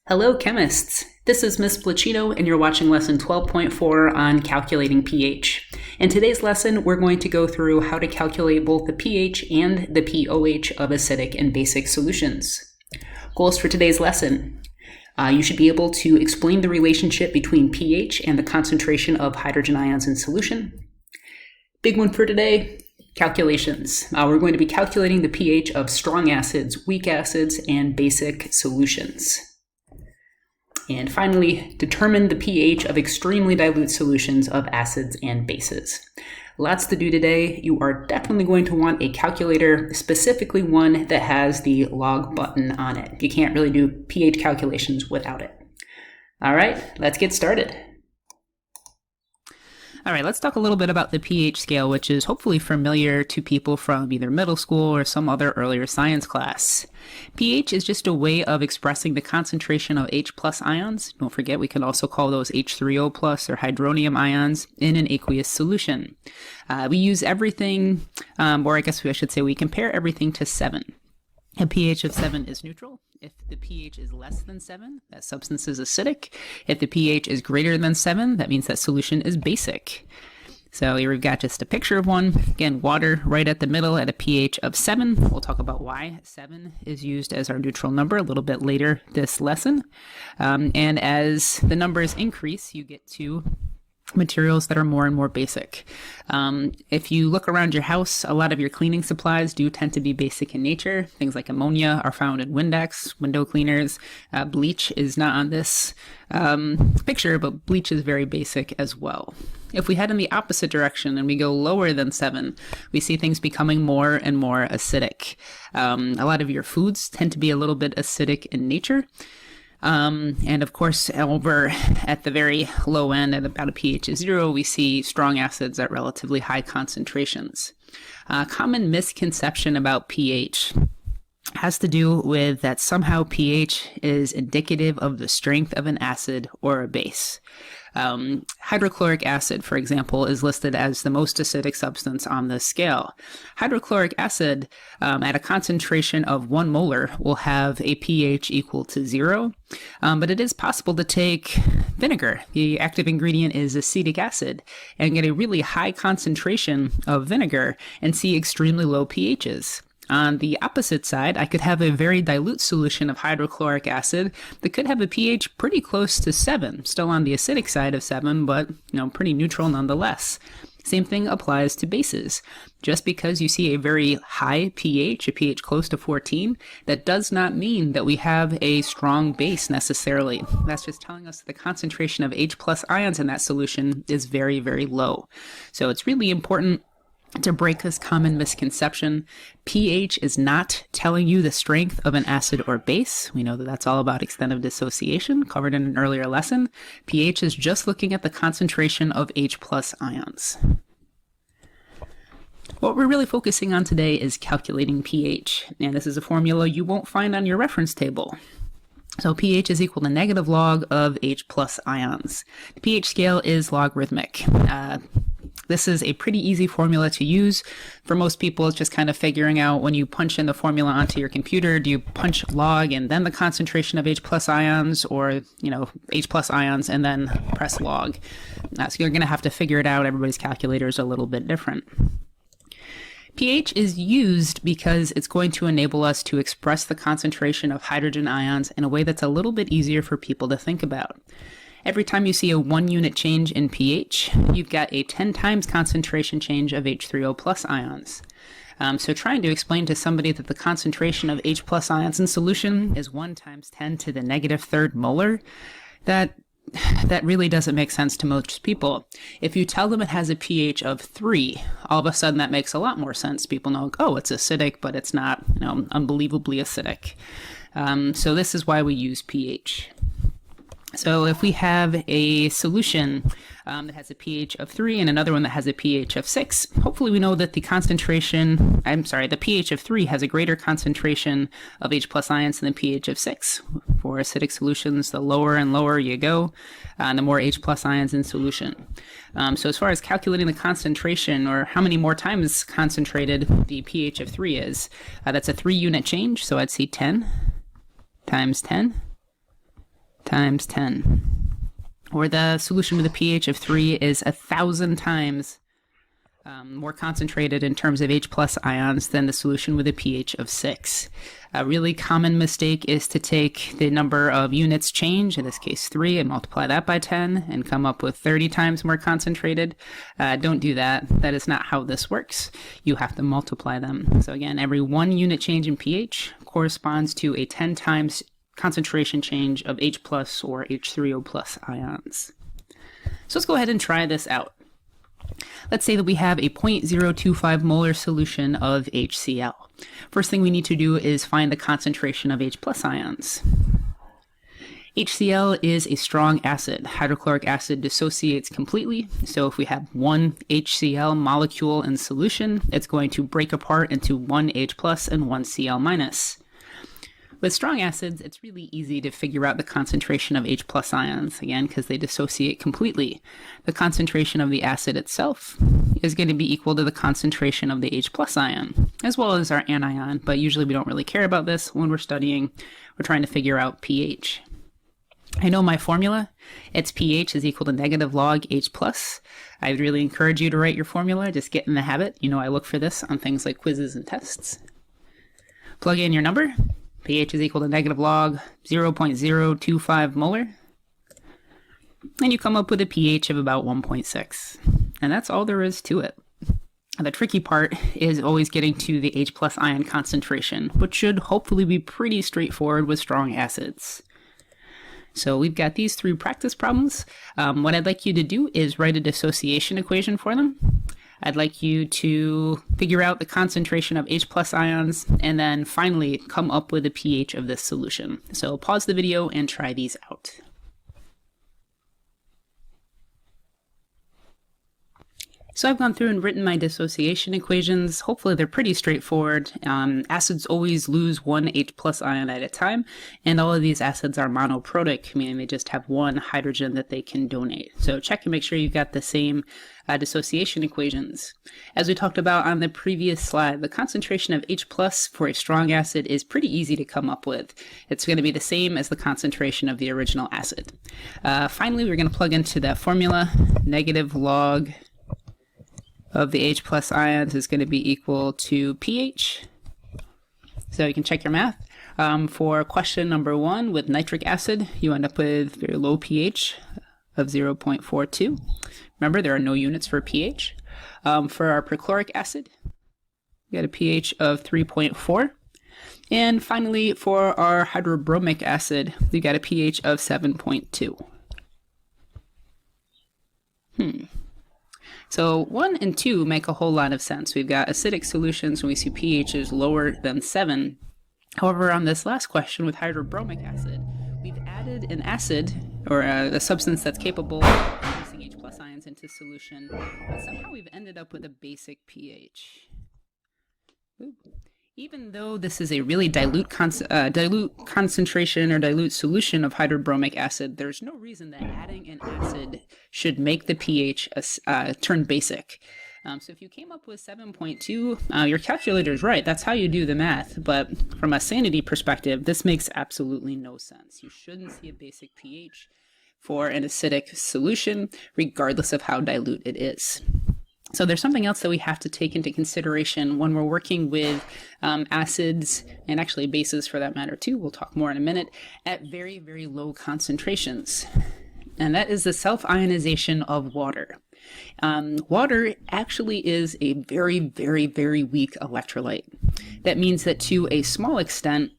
Hello, chemists! This is Miss Placino, and you're watching lesson 12.4 on calculating pH. In today's lesson, we're going to go through how to calculate both the pH and the pOH of acidic and basic solutions. Goals for today's lesson. You should be able to explain the relationship between pH and the concentration of hydrogen ions in solution. Big one for today, calculations. We're going to be calculating the pH of strong acids, weak acids, and basic solutions. And finally, determine the pH of extremely dilute solutions of acids and bases. Lots to do today. You are definitely going to want a calculator, specifically one that has the log button on it. You can't really do pH calculations without it. All right, let's get started. All right, let's talk a little bit about the pH scale, which is hopefully familiar to people from either middle school or some other earlier science class. pH is just a way of expressing the concentration of H plus ions. Don't forget, we can also call those H3O plus or hydronium ions in an aqueous solution. We use everything, or I guess I should say we compare everything to 7. A pH of 7 is neutral. If the pH is less than 7, that substance is acidic. If the pH is greater than 7, that means that solution is basic. So here we've got just a picture of one. Again, water right at the middle at a pH of 7. We'll talk about why 7 is used as our neutral number a little bit later this lesson. And as the numbers increase, you get to materials that are more and more basic. If you look around your house, a lot of your cleaning supplies do tend to be basic in nature. Things like ammonia are found in Windex, window cleaners. Bleach is not on this picture, but bleach is very basic as well. If we head in the opposite direction and we go lower than 7, we see things becoming more and more acidic. A lot of your foods tend to be a little bit acidic in nature. And of course, over at the very low end, at about a pH of 0, we see strong acids at relatively high concentrations. Common misconception about pH has to do with that somehow pH is indicative of the strength of an acid or a base. Hydrochloric acid, for example, is listed as the most acidic substance on this scale. Hydrochloric acid at a concentration of 1 molar will have a pH equal to 0, but it is possible to take vinegar. The active ingredient is acetic acid, and get a really high concentration of vinegar and see extremely low pHs. On the opposite side, I could have a very dilute solution of hydrochloric acid that could have a pH pretty close to 7, still on the acidic side of 7, but pretty neutral nonetheless. Same thing applies to bases. Just because you see a very high pH, a pH close to 14, that does not mean that we have a strong base necessarily. That's just telling us that the concentration of H plus ions in that solution is very, very low. So it's really important to break this common misconception. pH is not telling you the strength of an acid or base. We know that that's all about extent of dissociation, covered in an earlier lesson. pH is just looking at the concentration of H plus ions. What we're really focusing on today is calculating pH, and this is a formula you won't find on your reference table. So pH is equal to negative log of H plus ions. The pH scale is logarithmic. This is a pretty easy formula to use. For most people, it's just kind of figuring out when you punch in the formula onto your computer, do you punch log and then the concentration of H plus ions, or, H plus ions and then press log. So you're going to have to figure it out. Everybody's calculator is a little bit different. pH is used because it's going to enable us to express the concentration of hydrogen ions in a way that's a little bit easier for people to think about. Every time you see a 1 unit change in pH, you've got a 10 times concentration change of H3O plus ions. So trying to explain to somebody that the concentration of H plus ions in solution is 1 times 10 to the negative 3rd molar, that really doesn't make sense to most people. If you tell them it has a pH of 3, all of a sudden that makes a lot more sense. People know, oh, it's acidic, but it's not, unbelievably acidic. So this is why we use pH. So if we have a solution that has a pH of 3 and another one that has a pH of 6, hopefully we know that the pH of 3 has a greater concentration of H plus ions than the pH of 6. For acidic solutions, the lower and lower you go, the more H plus ions in solution. So as far as calculating the concentration, or how many more times concentrated the pH of 3 is, that's a 3 unit change, so I'd see 10 times 10 times 10. Or the solution with a pH of 3 is 1,000 times more concentrated in terms of H plus ions than the solution with a pH of 6. A really common mistake is to take the number of units change, in this case 3, and multiply that by 10 and come up with 30 times more concentrated. Don't do that. That is not how this works. You have to multiply them. So again, every 1 unit change in pH corresponds to a 10 times concentration change of H plus or H3O plus ions. So let's go ahead and try this out. Let's say that we have a 0.025 molar solution of HCl. First thing we need to do is find the concentration of H plus ions. HCl is a strong acid. Hydrochloric acid dissociates completely. So if we have one HCl molecule in solution, it's going to break apart into one H plus and one Cl minus. With strong acids, it's really easy to figure out the concentration of H plus ions, again, because they dissociate completely. The concentration of the acid itself is going to be equal to the concentration of the H plus ion, as well as our anion, but usually we don't really care about this when we're studying. We're trying to figure out pH. I know my formula. Its pH is equal to negative log H plus. I'd really encourage you to write your formula. Just get in the habit. You know I look for this on things like quizzes and tests. Plug in your number. pH is equal to negative log 0.025 molar. And you come up with a pH of about 1.6. And that's all there is to it. The tricky part is always getting to the H plus ion concentration, which should hopefully be pretty straightforward with strong acids. So we've got these 3 practice problems. What I'd like you to do is write a dissociation equation for them. I'd like you to figure out the concentration of H plus ions and then finally come up with the pH of this solution. So pause the video and try these out. So I've gone through and written my dissociation equations. Hopefully they're pretty straightforward. Acids always lose one H plus ion at a time, and all of these acids are monoprotic, meaning they just have one hydrogen that they can donate. So check and make sure you've got the same dissociation equations. As we talked about on the previous slide, the concentration of H plus for a strong acid is pretty easy to come up with. It's going to be the same as the concentration of the original acid. Finally, we're going to plug into that formula. Negative log of the H plus ions is going to be equal to pH. So you can check your math. For question number 1 with nitric acid, you end up with very low pH of 0.42. Remember, there are no units for pH. For our perchloric acid, we got a pH of 3.4. And finally, for our hydrobromic acid, we got a pH of 7.2. So 1 and 2 make a whole lot of sense. We've got acidic solutions when we see pHs lower than 7. However, on this last question with hydrobromic acid, we've added an acid, or a substance that's capable of producing H plus ions into solution, and somehow we've ended up with a basic pH. Ooh. Even though this is a really dilute concentration or dilute solution of hydrobromic acid, there's no reason that adding an acid should make the pH turn basic. So if you came up with 7.2, your calculator's right. That's how you do the math. But from a sanity perspective, this makes absolutely no sense. You shouldn't see a basic pH for an acidic solution, regardless of how dilute it is. So there's something else that we have to take into consideration when we're working with acids, and actually bases for that matter too, we'll talk more in a minute, at very, very low concentrations. And that is the self-ionization of water. Water actually is a very, very, very weak electrolyte. That means that to a small extent,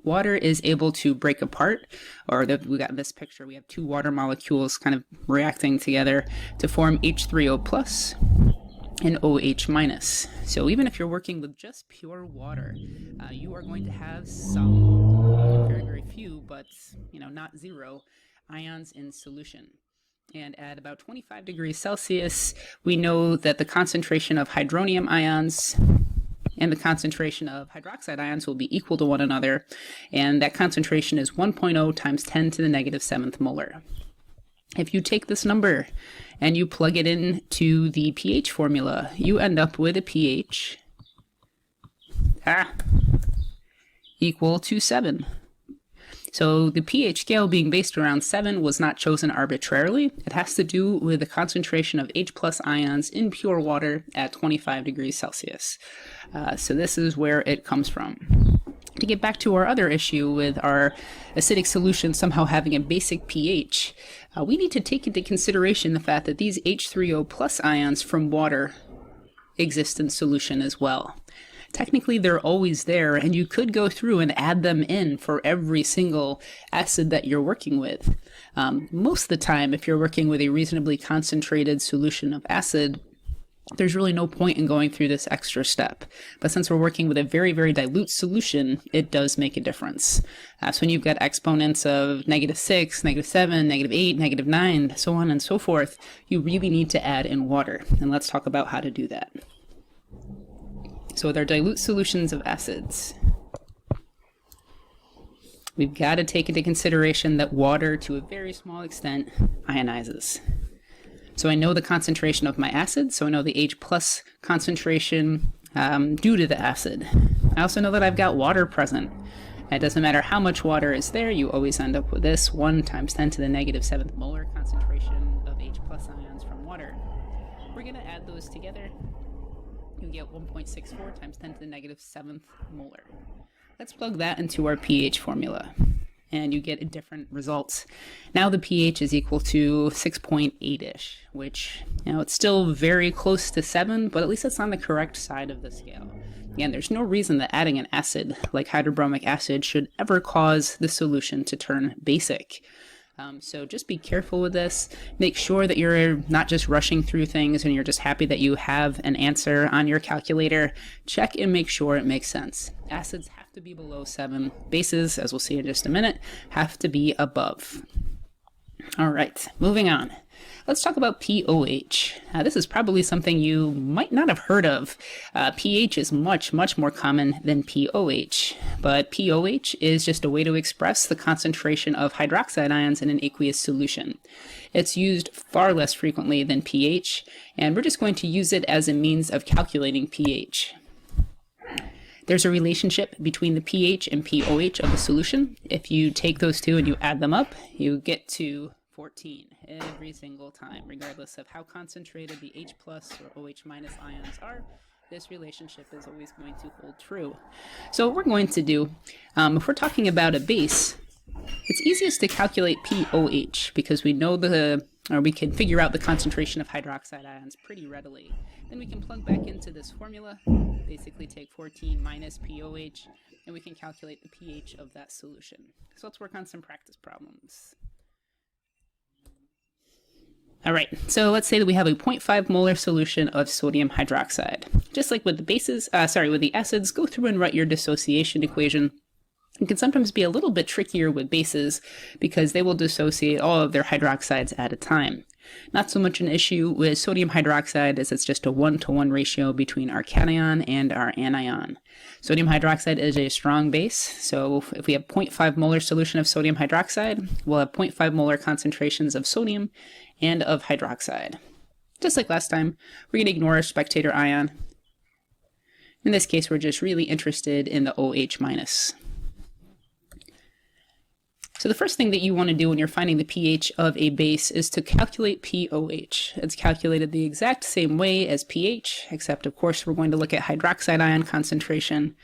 water is able to break apart, or we got in this picture, we have 2 water molecules kind of reacting together to form H3O plus and OH minus. So even if you're working with just pure water, you are going to have some, very, very few, but not zero, ions in solution. And at about 25 degrees Celsius, we know that the concentration of hydronium ions and the concentration of hydroxide ions will be equal to one another, and that concentration is 1.0 times 10 to the negative 7th molar. If you take this number and you plug it into the pH formula, you end up with a pH equal to 7. So the pH scale being based around 7 was not chosen arbitrarily. It has to do with the concentration of H plus ions in pure water at 25 degrees Celsius. So this is where it comes from. To get back to our other issue with our acidic solution somehow having a basic pH, we need to take into consideration the fact that these H3O plus ions from water exist in solution as well. Technically, they're always there, and you could go through and add them in for every single acid that you're working with. Most of the time, if you're working with a reasonably concentrated solution of acid, there's really no point in going through this extra step. But since we're working with a very, very dilute solution, it does make a difference. So when you've got exponents of -6, -7, -8, -9, so on and so forth, you really need to add in water. And let's talk about how to do that. So with our dilute solutions of acids, we've got to take into consideration that water, to a very small extent, ionizes. So I know the concentration of my acid, so I know the H plus concentration due to the acid. I also know that I've got water present. It doesn't matter how much water is there, you always end up with this 1 × 10 to the -7th molar concentration of H plus ions from water. We're going to add those together. You get 1.64 × 10 to the -7th molar. Let's plug that into our pH formula, and you get different results. Now the pH is equal to 6.8-ish, which, it's still very close to 7, but at least it's on the correct side of the scale. Again, there's no reason that adding an acid like hydrobromic acid should ever cause the solution to turn basic. So just be careful with this. Make sure that you're not just rushing through things and you're just happy that you have an answer on your calculator. Check and make sure it makes sense. Acids have to be below 7. Bases, as we'll see in just a minute, have to be above. All right, moving on. Let's talk about pOH. This is probably something you might not have heard of. pH is much, much more common than pOH, but pOH is just a way to express the concentration of hydroxide ions in an aqueous solution. It's used far less frequently than pH, and we're just going to use it as a means of calculating pH. There's a relationship between the pH and pOH of a solution. If you take those two and you add them up, you get to 14 every single time, regardless of how concentrated the H plus or OH minus ions are. This relationship is always going to hold true. So what we're going to do, if we're talking about a base, it's easiest to calculate pOH because we know we can figure out the concentration of hydroxide ions pretty readily. Then we can plug back into this formula, basically take 14 minus pOH, and we can calculate the pH of that solution. So let's work on some practice problems. All right, so let's say that we have a 0.5 molar solution of sodium hydroxide. Just like with the with the acids, go through and write your dissociation equation. It can sometimes be a little bit trickier with bases because they will dissociate all of their hydroxides at a time. Not so much an issue with sodium hydroxide as it's just a 1-to-1 ratio between our cation and our anion. Sodium hydroxide is a strong base, so if we have 0.5 molar solution of sodium hydroxide, we'll have 0.5 molar concentrations of sodium and of hydroxide. Just like last time, we're going to ignore our spectator ion. In this case, we're just really interested in the OH minus. So the first thing that you want to do when you're finding the pH of a base is to calculate pOH. It's calculated the exact same way as pH, except of course we're going to look at hydroxide ion concentration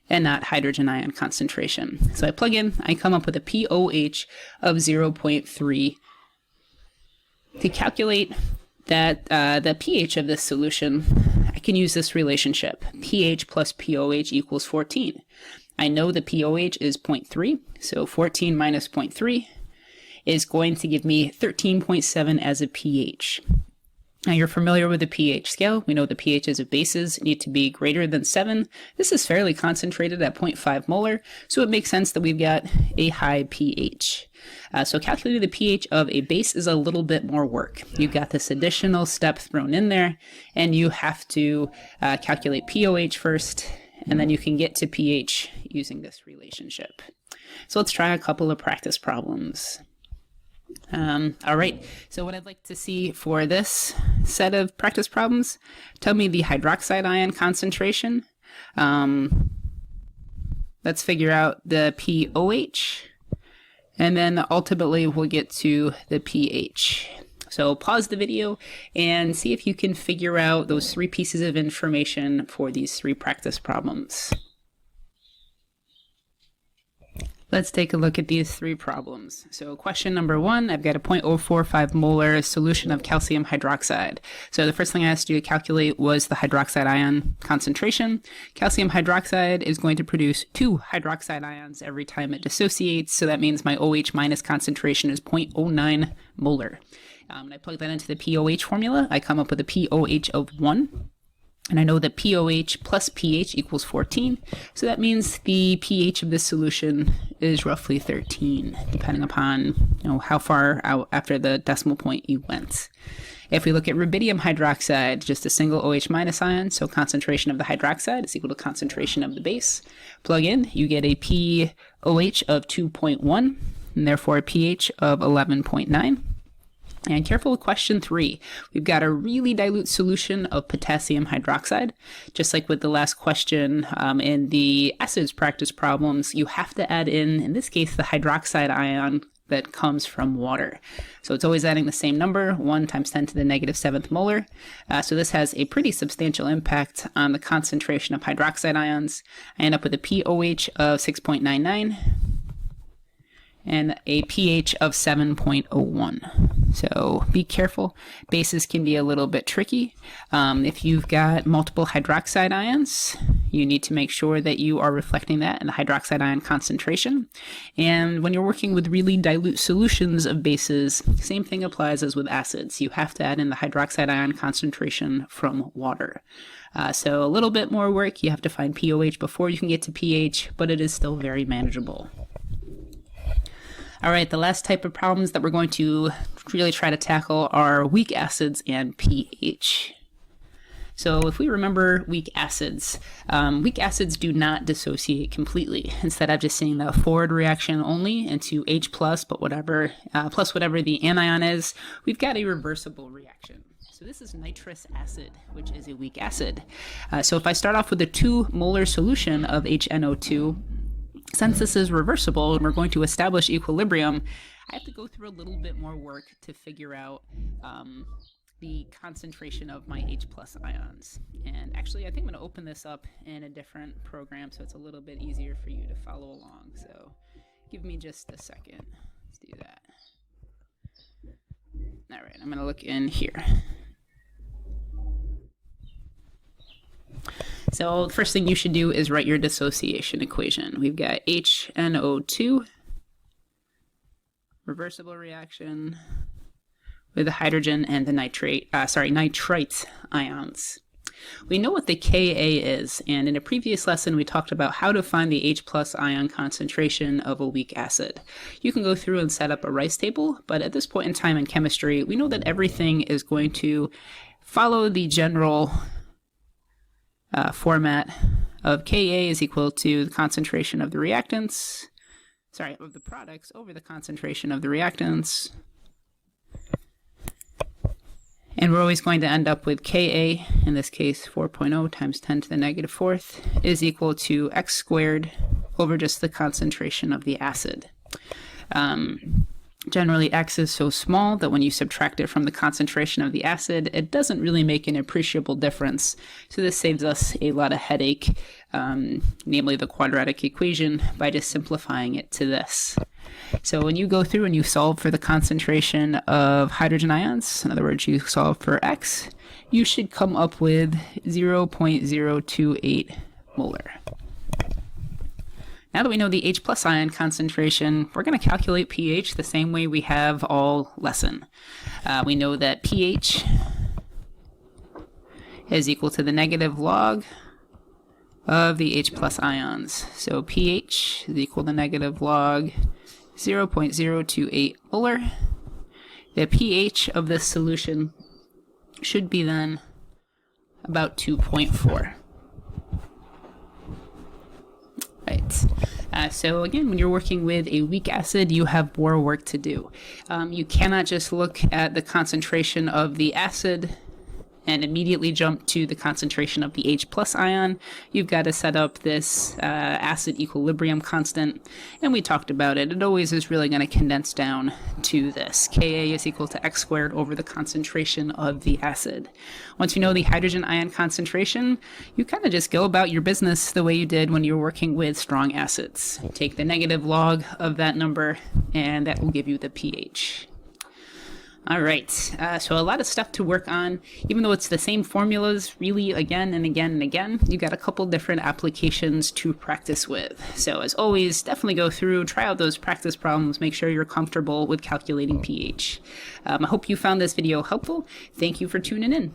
and not hydrogen ion concentration. So I plug in, I come up with a pOH of 0.3. To calculate that the pH of this solution, I can use this relationship. pH plus pOH equals 14. I know the pOH is 0.3, so 14 minus 0.3 is going to give me 13.7 as a pH. Now you're familiar with the pH scale. We know the pHs of bases need to be greater than 7. This is fairly concentrated at 0.5 molar, so it makes sense that we've got a high pH. So calculating the pH of a base is a little bit more work. You've got this additional step thrown in there, and you have to calculate pOH first, and then you can get to pH using this relationship. So let's try a couple of practice problems. All right, so what I'd like to see for this set of practice problems, tell me the hydroxide ion concentration. Let's figure out the pOH. And then ultimately we'll get to the pH. So pause the video and see if you can figure out those 3 pieces of information for these 3 practice problems. Let's take a look at these 3 problems. So question number 1, I've got a 0.045 molar solution of calcium hydroxide. So the first thing I asked you to calculate was the hydroxide ion concentration. Calcium hydroxide is going to produce 2 hydroxide ions every time it dissociates. So that means my OH minus concentration is 0.09 molar. I plug that into the POH formula. I come up with a POH of 1. And I know that POH plus pH equals 14. So that means the pH of this solution is roughly 13, depending upon how far out after the decimal point you went. If we look at rubidium hydroxide, just a single OH minus ion, so concentration of the hydroxide is equal to concentration of the base. Plug in, you get a POH of 2.1, and therefore a pH of 11.9. And careful with question 3. We've got a really dilute solution of potassium hydroxide. Just like with the last question in the acids practice problems, you have to add in this case, the hydroxide ion that comes from water. So it's always adding the same number, 1 times 10 to the negative 7th molar. So this has a pretty substantial impact on the concentration of hydroxide ions. I end up with a POH of 6.99. and a pH of 7.01. So be careful. Bases can be a little bit tricky. If you've got multiple hydroxide ions, you need to make sure that you are reflecting that in the hydroxide ion concentration. And when you're working with really dilute solutions of bases, same thing applies as with acids. You have to add in the hydroxide ion concentration from water. So a little bit more work. You have to find POH before you can get to pH, but it is still very manageable. All right, the last type of problems that we're going to really try to tackle are weak acids and pH. So if we remember weak acids do not dissociate completely. Instead of just seeing the forward reaction only into H plus, but plus whatever the anion is, we've got a reversible reaction. So this is nitrous acid, which is a weak acid. So if I start off with a 2 molar solution of HNO2, since this is reversible and we're going to establish equilibrium, I have to go through a little bit more work to figure out the concentration of my H plus ions. And actually, I think I'm going to open this up in a different program so it's a little bit easier for you to follow along. So give me just a second. Let's do that. All right, I'm going to look in here. So the first thing you should do is write your dissociation equation. We've got HNO2, reversible reaction with the hydrogen and the nitrite ions. We know what the Ka is, and in a previous lesson we talked about how to find the H plus ion concentration of a weak acid. You can go through and set up a Rice table, but at this point in time in chemistry, we know that everything is going to follow the general format of Ka is equal to the concentration of the reactants, of the products over the concentration of the reactants. And we're always going to end up with Ka, in this case 4.0 times 10 to the negative 4th, is equal to x squared over just the concentration of the acid. Generally, x is so small that when you subtract it from the concentration of the acid, it doesn't really make an appreciable difference. So this saves us a lot of headache, namely the quadratic equation, by just simplifying it to this. So when you go through and you solve for the concentration of hydrogen ions, in other words, you solve for x, you should come up with 0.028 molar. Now that we know the H plus ion concentration, we're going to calculate pH the same way we have all lesson. We know that pH is equal to the negative log of the H plus ions. So pH is equal to negative log 0.028 molar. The pH of this solution should be then about 2.4. Right. So again, when you're working with a weak acid, you have more work to do. You cannot just look at the concentration of the acid and immediately jump to the concentration of the H plus ion, you've got to set up this acid equilibrium constant, and we talked about it. It always is really going to condense down to this. Ka is equal to x squared over the concentration of the acid. Once you know the hydrogen ion concentration, you kind of just go about your business the way you did when you were working with strong acids. Take the negative log of that number, and that will give you the pH. All right, so a lot of stuff to work on. Even though it's the same formulas really again and again and again, you got a couple different applications to practice with. So as always, definitely go through, try out those practice problems, make sure you're comfortable with calculating pH. I hope you found this video helpful. Thank you for tuning in.